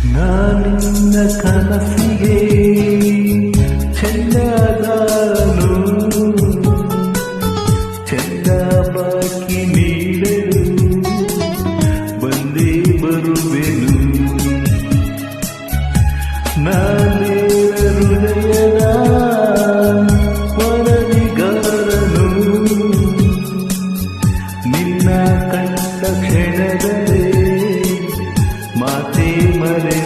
ನಾನಿನ್ನ ಕನಸಿಗೆ ಚೆನ್ನದಾನು ಚೆನ್ನ ಬಾಕಿ ನೀಡಲು ಬಂದೇ ಬರುವೆನು. ನಾನೇ ಹೃದಯದ ವರದಿಗಾರನು, ನಿನ್ನ ಕಂಡ ಕ್ಷಣದಲ್ಲಿ ಮಾತೆ ಮರೆ